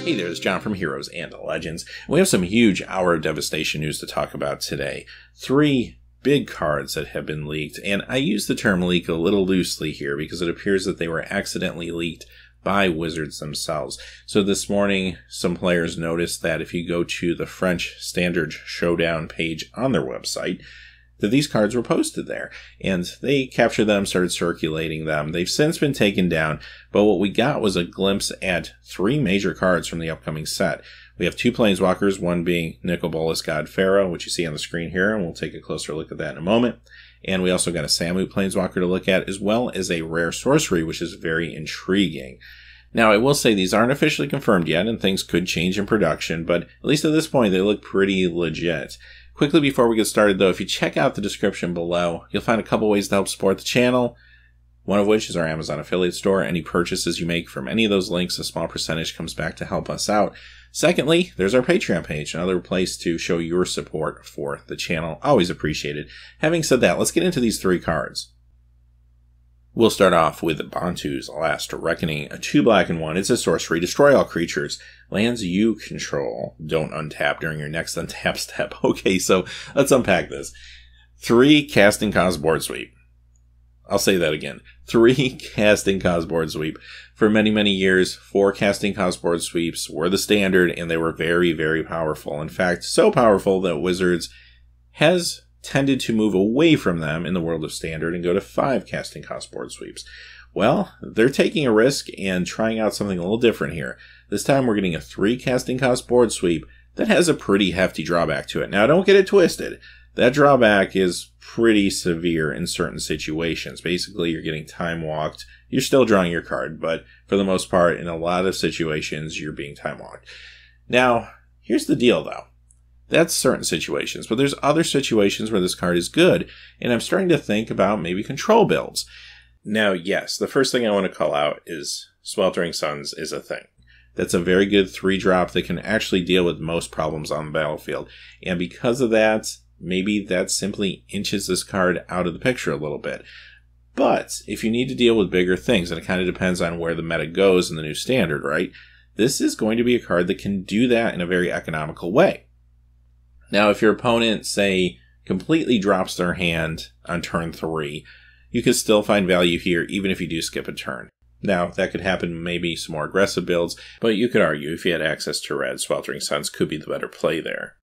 Hey there, it's John from Heroes and Legends. We have some huge Hour of Devastation news to talk about today. 3 big cards that have been leaked, and I use the term leak a little loosely here because it appears that they were accidentally leaked by Wizards themselves. So this morning, some players noticed that if you go to the French Standard Showdown page on their website, that these cards were posted there, and they captured them, started circulating them. They've since been taken down, but what we got was a glimpse at 3 major cards from the upcoming set. We have 2 Planeswalkers, one being Nicol Bolas God Pharaoh, which you see on the screen here, and we'll take a closer look at that in a moment. And we also got a Samut Planeswalker to look at, as well as a rare sorcery, which is very intriguing. Now, I will say these aren't officially confirmed yet, and things could change in production, but at least at this point, they look pretty legit. Quickly before we get started though, if you check out the description below, you'll find a couple ways to help support the channel, one of which is our Amazon affiliate store. Any purchases you make from any of those links, a small percentage comes back to help us out. Secondly, there's our Patreon page, another place to show your support for the channel. Always appreciated. Having said that, let's get into these 3 cards. We'll start off with Bontu's Last Reckoning, a 2 black and 1. It's a sorcery. Destroy all creatures. Lands you control don't untap during your next untap step. Okay, so let's unpack this. 3 casting cost board sweep. I'll say that again. 3 casting cost board sweep. For many, many years, 4 casting cost board sweeps were the standard, and they were very, very powerful. In fact, so powerful that Wizards has tended to move away from them in the world of standard and go to 5 casting cost board sweeps. Well, they're taking a risk and trying out something a little different here. This time we're getting a 3 casting cost board sweep that has a pretty hefty drawback to it. Now, don't get it twisted. That drawback is pretty severe in certain situations. Basically, you're getting time walked. You're still drawing your card, but for the most part, in a lot of situations, you're being time walked. Now, here's the deal though. That's certain situations, but there's other situations where this card is good, and I'm starting to think about maybe control builds. Now, yes, the first thing I want to call out is Sweltering Suns is a thing. That's a very good 3-drop that can actually deal with most problems on the battlefield, and because of that, maybe that simply inches this card out of the picture a little bit. But if you need to deal with bigger things, and it kind of depends on where the meta goes in the new standard, right? This is going to be a card that can do that in a very economical way. Now, if your opponent, say, completely drops their hand on turn 3, you could still find value here even if you do skip a turn. Now, that could happen maybe some more aggressive builds, but you could argue if you had access to red, Sweltering Suns could be the better play there.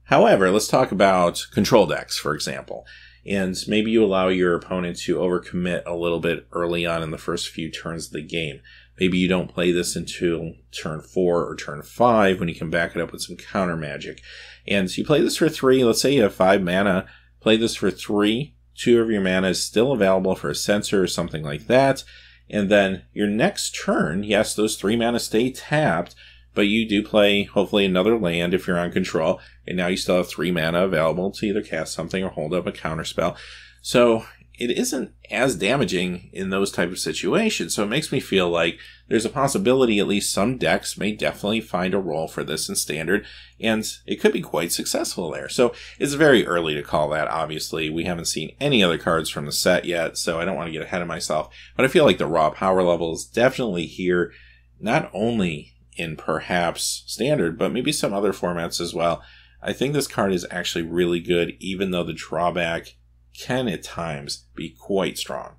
However, let's talk about control decks, for example. And maybe you allow your opponent to overcommit a little bit early on in the first few turns of the game. Maybe you don't play this until turn 4 or turn 5 when you can back it up with some counter magic. And you play this for 3, let's say you have 5 mana, play this for 3, 2 of your mana is still available for a censor or something like that, and then your next turn, yes, those 3 mana stay tapped, but you do play, hopefully, another land if you're on control, and now you still have 3 mana available to either cast something or hold up a counter spell. So it isn't as damaging in those type of situations, so it makes me feel like there's a possibility at least some decks may definitely find a role for this in standard, and it could be quite successful there. So it's very early to call that, obviously. We haven't seen any other cards from the set yet, so I don't want to get ahead of myself, but I feel like the raw power level is definitely here, not only in perhaps standard, but maybe some other formats as well. I think this card is actually really good, even though the drawback can at times be quite strong.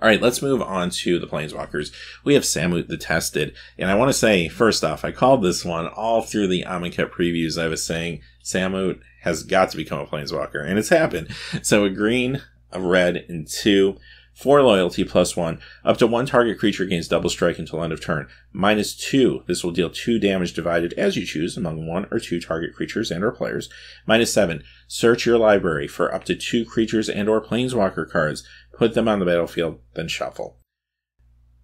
Alright, let's move on to the Planeswalkers. We have Samut the Tested, and I want to say, first off, I called this one all through the Amonkhet previews. I was saying Samut has got to become a Planeswalker, and it's happened. So a green, a red, and 2, 4 loyalty +1, up to 1 target creature gains double strike until end of turn. -2, this will deal 2 damage divided as you choose among 1 or 2 target creatures and or players. -7, search your library for up to 2 creatures and or planeswalker cards, put them on the battlefield, then shuffle.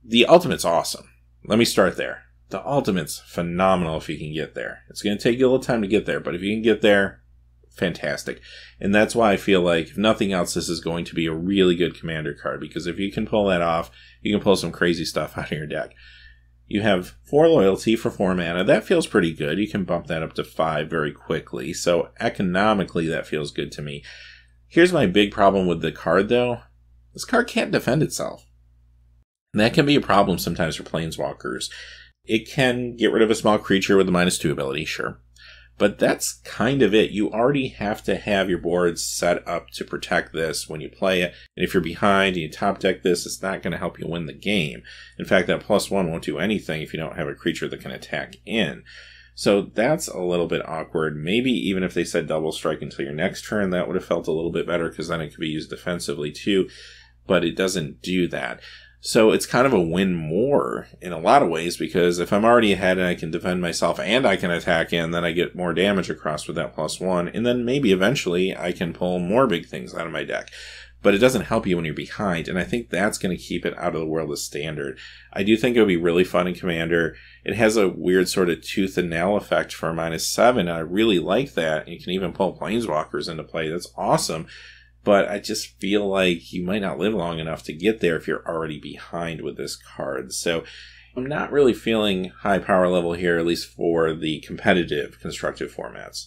The ultimate's awesome. Let me start there. The ultimate's phenomenal if you can get there. It's going to take you a little time to get there, but if you can get there, fantastic. And that's why I feel like, if nothing else, this is going to be a really good commander card, because if you can pull that off, you can pull some crazy stuff out of your deck. You have 4 loyalty for 4 mana. That feels pretty good. You can bump that up to 5 very quickly. So economically, that feels good to me. Here's my big problem with the card, though. This card can't defend itself. And that can be a problem sometimes for Planeswalkers. It can get rid of a small creature with the -2 ability, sure. But that's kind of it. You already have to have your boards set up to protect this when you play it. And if you're behind and you top deck this, it's not going to help you win the game. In fact, that +1 won't do anything if you don't have a creature that can attack in. So that's a little bit awkward. Maybe even if they said double strike until your next turn, that would have felt a little bit better because then it could be used defensively too. But it doesn't do that. So it's kind of a win more in a lot of ways, because if I'm already ahead and I can defend myself and I can attack in, then I get more damage across with that +1, and then maybe eventually I can pull more big things out of my deck. But it doesn't help you when you're behind, and I think that's going to keep it out of the world of Standard. I do think it would be really fun in Commander. It has a weird sort of tooth and nail effect for a -7, and I really like that. You can even pull Planeswalkers into play. That's awesome. But I just feel like you might not live long enough to get there if you're already behind with this card. So I'm not really feeling high power level here, at least for the competitive constructive formats.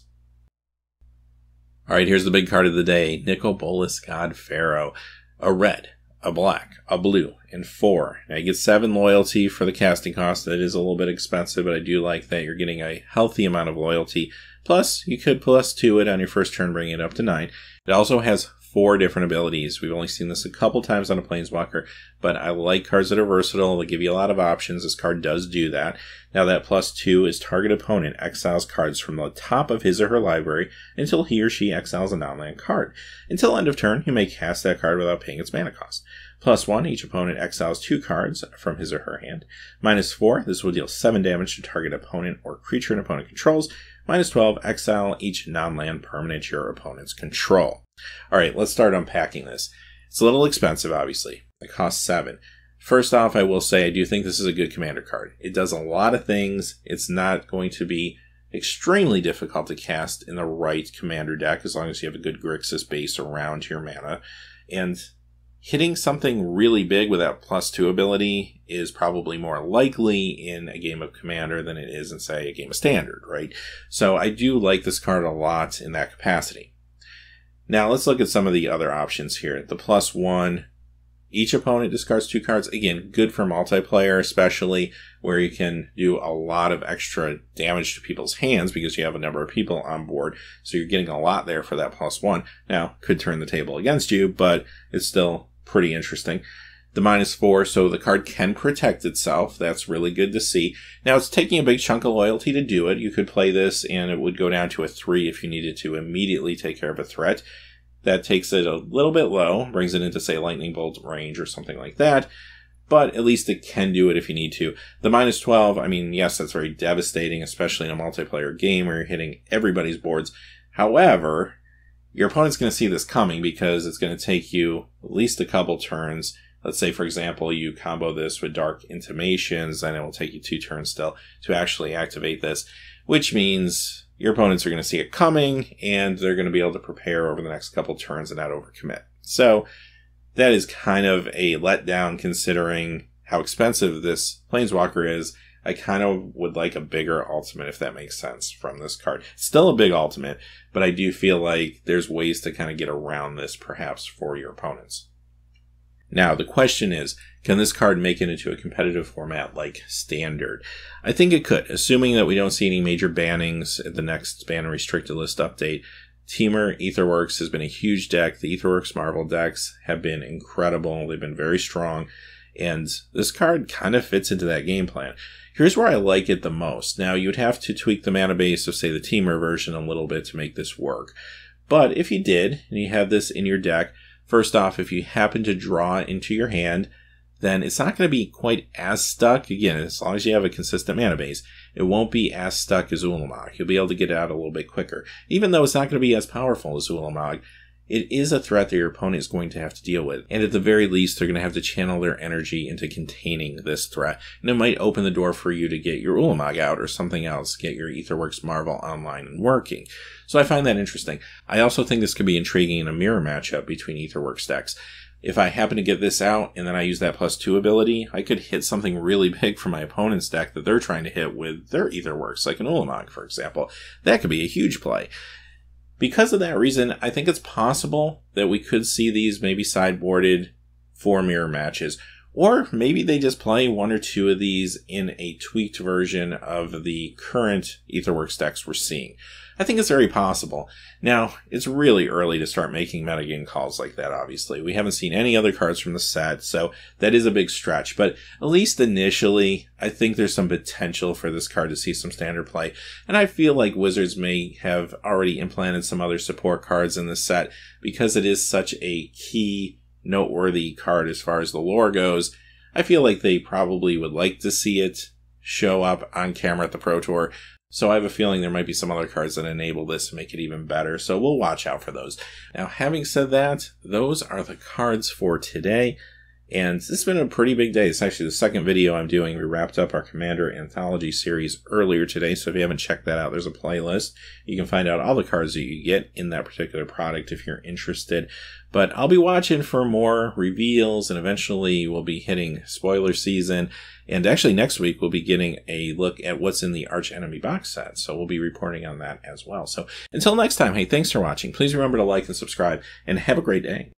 All right, here's the big card of the day. Nicol Bolas God Pharaoh. A red, a black, a blue, and 4. Now you get 7 loyalty for the casting cost. That is a little bit expensive, but I do like that you're getting a healthy amount of loyalty. Plus, you could +2 it on your first turn, bringing it up to 9. It also has 4 different abilities. We've only seen this a couple times on a Planeswalker, but I like cards that are versatile. They give you a lot of options. This card does do that. Now that +2 is target opponent exiles cards from the top of his or her library until he or she exiles a non-land card. Until end of turn, you may cast that card without paying its mana cost. +1, each opponent exiles 2 cards from his or her hand. -4, this will deal 7 damage to target opponent or creature an opponent controls. -12, exile each non-land permanent your opponents control. Alright, let's start unpacking this. It's a little expensive, obviously. It costs 7. First off, I will say I do think this is a good commander card. It does a lot of things. It's not going to be extremely difficult to cast in the right commander deck as long as you have a good Grixis base around your mana. And hitting something really big with that +2 ability is probably more likely in a game of Commander than it is in, say, a game of Standard, right? So I do like this card a lot in that capacity. Now let's look at some of the other options here. The +1, each opponent discards 2 cards. Again, good for multiplayer, especially where you can do a lot of extra damage to people's hands because you have a number of people on board. So you're getting a lot there for that +1. Now, could turn the table against you, but it's still pretty interesting. The -4, so the card can protect itself. That's really good to see. Now, it's taking a big chunk of loyalty to do it. You could play this and it would go down to a 3 if you needed to immediately take care of a threat. That takes it a little bit low, brings it into, say, lightning bolt range or something like that. But at least it can do it if you need to. The -12, I mean, yes, that's very devastating, especially in a multiplayer game where you're hitting everybody's boards. However, your opponent's going to see this coming because it's going to take you at least a couple turns. Let's say, for example, you combo this with Dark Intimations, and it will take you 2 turns still to actually activate this, which means your opponents are going to see it coming, and they're going to be able to prepare over the next couple turns and not overcommit. So that is kind of a letdown considering how expensive this Planeswalker is. I kind of would like a bigger ultimate, if that makes sense, from this card. It's still a big ultimate, but I do feel like there's ways to kind of get around this, perhaps, for your opponents. Now, the question is, can this card make it into a competitive format like Standard? I think it could, assuming that we don't see any major bannings at the next ban and restricted list update. Temur Aetherworks has been a huge deck. The Aetherworks Marvel decks have been incredible. They've been very strong. And this card kind of fits into that game plan. Here's where I like it the most. Now, you'd have to tweak the mana base of, say, the Temur version a little bit to make this work. But if you did, and you have this in your deck, first off, if you happen to draw into your hand, then it's not going to be quite as stuck. Again, as long as you have a consistent mana base, it won't be as stuck as Ulamog. You'll be able to get it out a little bit quicker. Even though it's not going to be as powerful as Ulamog, it is a threat that your opponent is going to have to deal with. And at the very least, they're going to have to channel their energy into containing this threat. And it might open the door for you to get your Ulamog out or something else, get your Aetherworks Marvel online and working. So I find that interesting. I also think this could be intriguing in a mirror matchup between Aetherworks decks. If I happen to get this out and then I use that +2 ability, I could hit something really big for my opponent's deck that they're trying to hit with their Aetherworks, like an Ulamog, for example. That could be a huge play. Because of that reason, I think it's possible that we could see these maybe sideboarded for mirror matches, Or maybe they just play one or two of these in a tweaked version of the current Aetherworks decks we're seeing. I think it's very possible. Now, it's really early to start making metagame calls like that, obviously. We haven't seen any other cards from the set, so that is a big stretch. But at least initially, I think there's some potential for this card to see some standard play. And I feel like Wizards may have already implanted some other support cards in this set because it is such a key, noteworthy card as far as the lore goes. I feel like they probably would like to see it show up on camera at the Pro Tour. So I have a feeling there might be some other cards that enable this to make it even better. So we'll watch out for those. Now, having said that, those are the cards for today. And this has been a pretty big day. It's actually the second video I'm doing. We wrapped up our Commander Anthology series earlier today. So if you haven't checked that out, there's a playlist. You can find out all the cards that you get in that particular product if you're interested. But I'll be watching for more reveals, and eventually we'll be hitting spoiler season. And actually next week we'll be getting a look at what's in the Arch Enemy box set. So we'll be reporting on that as well. So until next time, hey, thanks for watching. Please remember to like and subscribe, and have a great day.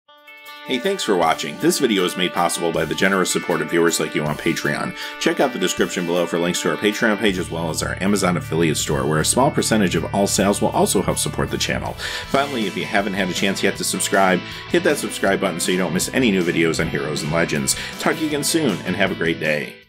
Hey, thanks for watching. This video is made possible by the generous support of viewers like you on Patreon. Check out the description below for links to our Patreon page as well as our Amazon affiliate store, where a small percentage of all sales will also help support the channel. Finally, if you haven't had a chance yet to subscribe, hit that subscribe button so you don't miss any new videos on Heroes and Legends. Talk to you again soon, and have a great day.